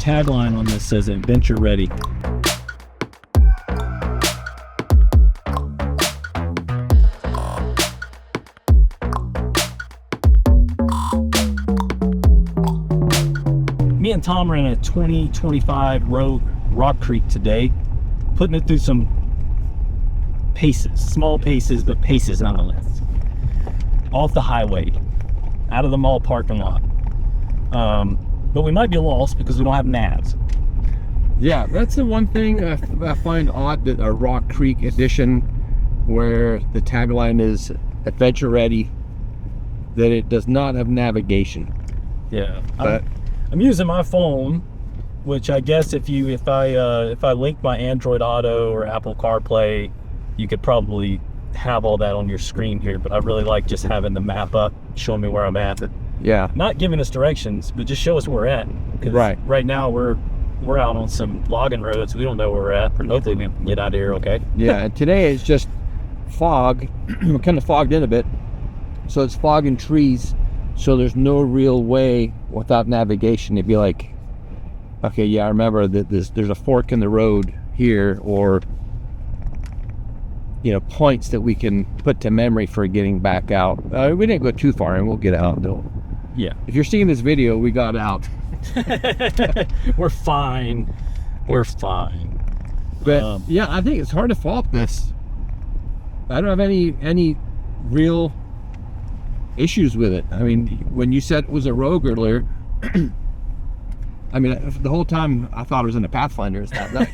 tagline on this says adventure ready. Me and Tom ran a 2025 Rogue Rock Creek today, putting it through some paces, small paces, but paces nonetheless. Off the highway, out of the mall parking lot. But we might be lost because we don't have navs. Yeah, that's the one thing I find odd, that a Rock Creek edition, where the tagline is adventure ready, that it does not have navigation. Yeah, but I'm using my phone, which I guess if I link my Android Auto or Apple CarPlay, you could probably have all that on your screen here. But I really like just having the map up, showing me where I'm at. Yeah, not giving us directions, but just show us where we're at. Right now we're out on some logging roads. We don't know where we're at. Hopefully we can get out of here okay. Yeah, and today it's just fog. We're kind of fogged in a bit. So it's fog and trees. So there's no real way without navigation to be like, okay, yeah, I remember that there's a fork in the road here, or points that we can put to memory for getting back out. We didn't go too far, and we'll get out though. Yeah. If you're seeing this video, we got out. We're fine. We're fine. But yeah, I think it's hard to fault this. I don't have any real issues with it. I mean, when you said it was a Rogue earlier, I mean, the whole time I thought it was in a Pathfinder. It's that nice.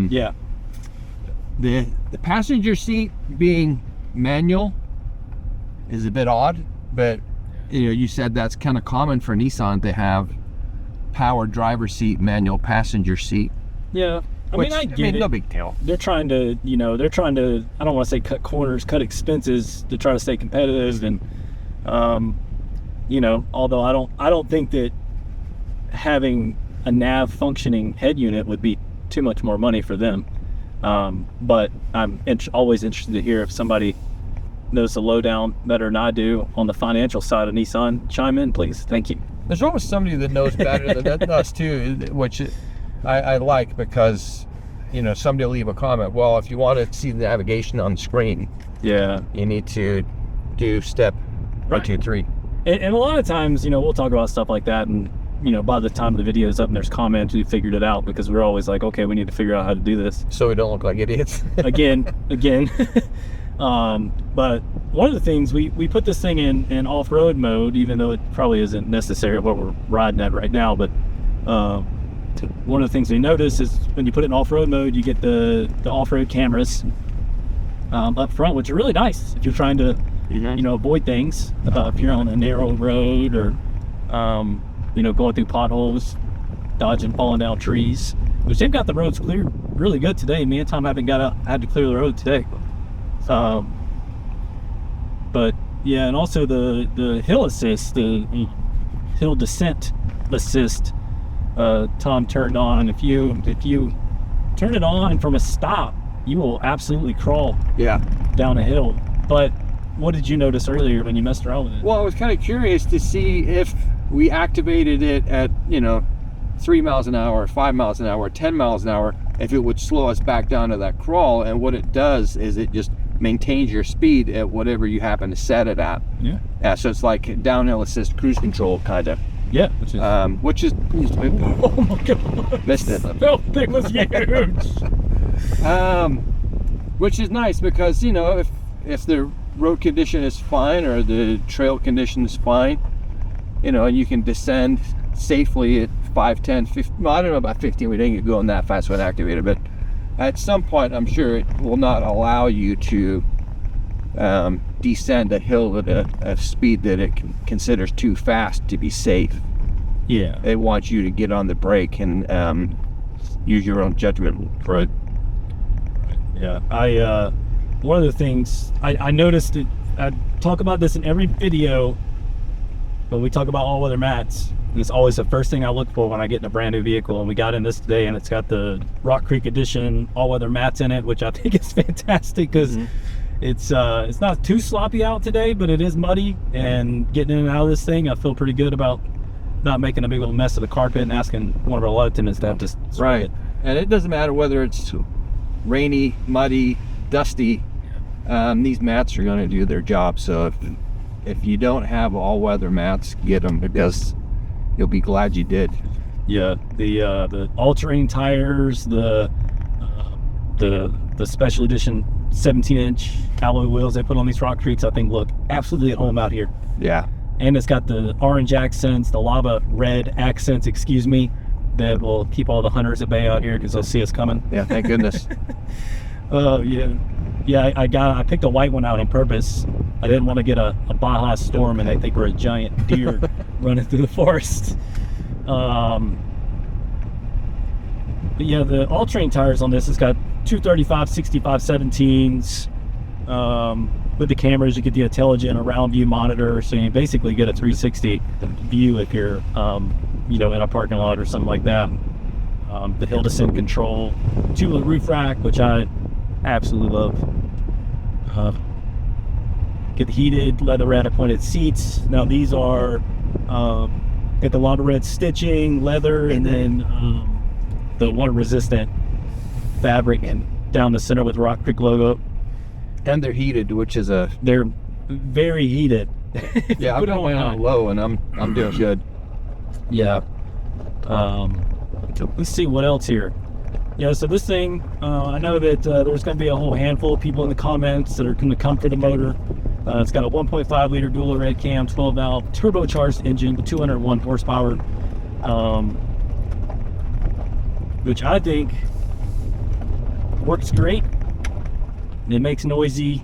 Yeah. The passenger seat being manual is a bit odd, but you said that's kind of common for Nissan to have power driver seat, manual passenger seat. Yeah. I get it. No big deal. They're trying to, I don't want to say cut corners, cut expenses to try to stay competitive. And, although I don't think that having a nav functioning head unit would be too much more money for them. But I'm always interested to hear if somebody knows the lowdown better than I do on the financial side of Nissan. Chime in, please. Thank you. There's always somebody that knows better than us too, which I like, because somebody will leave a comment, well, if you want to see the navigation on the screen, yeah, you need to do step 1, 2, 3. And a lot of times, we'll talk about stuff like that, and by the time the video is up and there's comments, we figured it out, because we're always like, okay, we need to figure out how to do this so we don't look like idiots. again. But one of the things, we put this thing in off-road mode, even though it probably isn't necessary what we're riding at right now. But one of the things we notice is when you put it in off-road mode, you get the off-road cameras up front, which are really nice if you're trying to avoid things, if you're on a narrow road, or going through potholes, dodging falling down trees, which they've got the roads cleared really good today. Me and Tom haven't had to clear the road today. But yeah, and also the hill assist, the hill descent assist, Tom turned on. If you turn it on from a stop, you will absolutely crawl down a hill. But what did you notice earlier when you messed around with it? Well, I was kind of curious to see if we activated it at 3 miles an hour, 5 miles an hour, 10 miles an hour, if it would slow us back down to that crawl. And what it does is it just maintains your speed at whatever you happen to set it at. Yeah. So it's like downhill assist cruise control, kind of. Yeah. Which is oh my god, missed it. That thing was huge. Which is nice, because if the road condition is fine, or the trail condition is fine, you can descend safely at 5, 10, 15. Well, I don't know about 15. We didn't get going that fast when activated, but at some point, I'm sure it will not allow you to descend a hill at a speed that it considers too fast to be safe. Yeah. It wants you to get on the brake and use your own judgment. Right. Yeah. One of the things I noticed, I talk about this in every video, but we talk about all-weather mats. And it's always the first thing I look for when I get in a brand new vehicle. And we got in this today, and it's got the Rock Creek Edition all-weather mats in it, which I think is fantastic, because it's not too sloppy out today, but it is muddy. And getting in and out of this thing, I feel pretty good about not making a big little mess of the carpet and asking one of our lot attendants to have to spray it. And it doesn't matter whether it's rainy, muddy, dusty. These mats are going to do their job. So if you don't have all-weather mats, get them, because you'll be glad you did. Yeah, the all-terrain tires, the special edition 17-inch alloy wheels they put on these Rock Creeks, I think look absolutely at home out here. Yeah. And it's got the orange accents, the lava red accents, excuse me, that will keep all the hunters at bay out here because they'll see us coming. Yeah, thank goodness. Oh, yeah. I picked a white one out on purpose. I didn't want to get a Baja Storm and they think we're a giant deer running through the forest. But yeah, the all-terrain tires on this, it's got 235 65 17s. With the cameras, you get the intelligent around view monitor, so you basically get a 360 view if you're in a parking lot or something like that. The hill descent control, two-wheel roof rack, which I absolutely love. Get the heated leather pointed seats. Now these are get the lava red stitching, leather, and then the water resistant fabric and down the center with the Rock Creek logo. And they're heated, which is they're very heated. Yeah, I've got mine on low and I'm doing good. Yeah. Let's see what else here. Yeah, so this thing, I know that there's going to be a whole handful of people in the comments that are going to come for the motor. It's got a 1.5 liter dual red cam, 12 valve, turbocharged engine with 201 horsepower, which I think works great. It makes noisy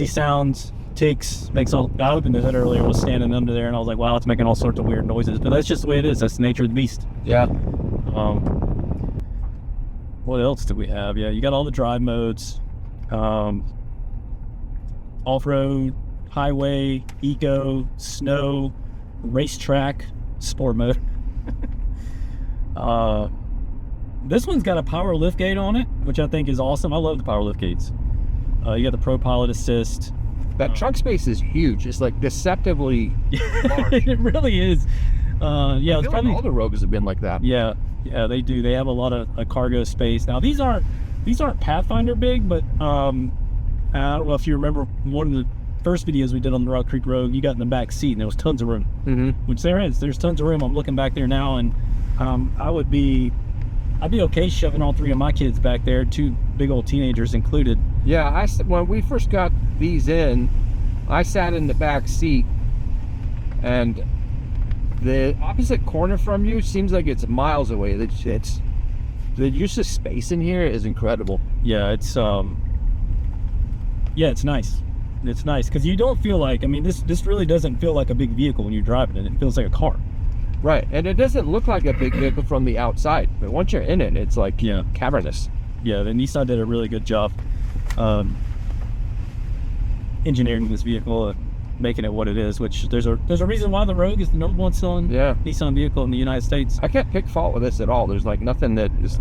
sounds, ticks, makes all. I opened the hood earlier, was standing under there, and I was like, wow, it's making all sorts of weird noises. But that's just the way it is. That's the nature of the beast. Yeah. What else do we have? Yeah, you got all the drive modes. Off-road, highway, eco, snow, racetrack, sport mode. This one's got a power liftgate on it, which I think is awesome. I love the power liftgates. You got the Pro Pilot Assist. That trunk space is huge. It's like deceptively large. It really is. Yeah, it's probably all the Rogues have been like that. Yeah, they do. They have a lot of cargo space. Now these aren't Pathfinder big, but I don't know if you remember one of the first videos we did on the Rock Creek Rogue. You got in the back seat and there was tons of room, which there is. There's tons of room. I'm looking back there now, and I'd be okay shoving all three of my kids back there, two big old teenagers included. Yeah, when we first got these in, I sat in the back seat, and the opposite corner from you seems like it's miles away. It's the use of space in here is incredible. Yeah, it's nice. It's nice because you don't feel like, I mean, this really doesn't feel like a big vehicle when you're driving it. It feels like a car. Right, and it doesn't look like a big vehicle from the outside, but once you're in it, it's like cavernous. Yeah, the Nissan did a really good job engineering this vehicle, making it what it is. Which there's a reason why the Rogue is the number one selling Nissan vehicle in the United States. I can't pick fault with this at all. There's like nothing that is.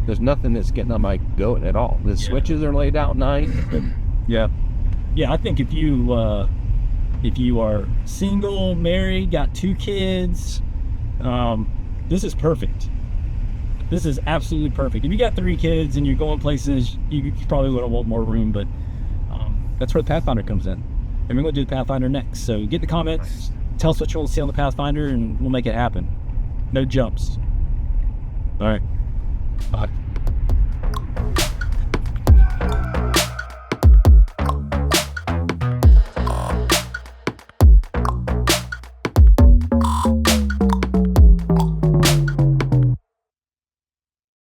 There's nothing that's getting on my goat at all. The switches are laid out nice. Yeah, I think if you are single, married, got two kids, this is perfect. This is absolutely perfect. If you got three kids and you're going places, you probably would want more room, but that's where the Pathfinder comes in. And we're going to do the Pathfinder next. So get in the comments, tell us what you want to see on the Pathfinder, and we'll make it happen. No jumps. All right. Bye.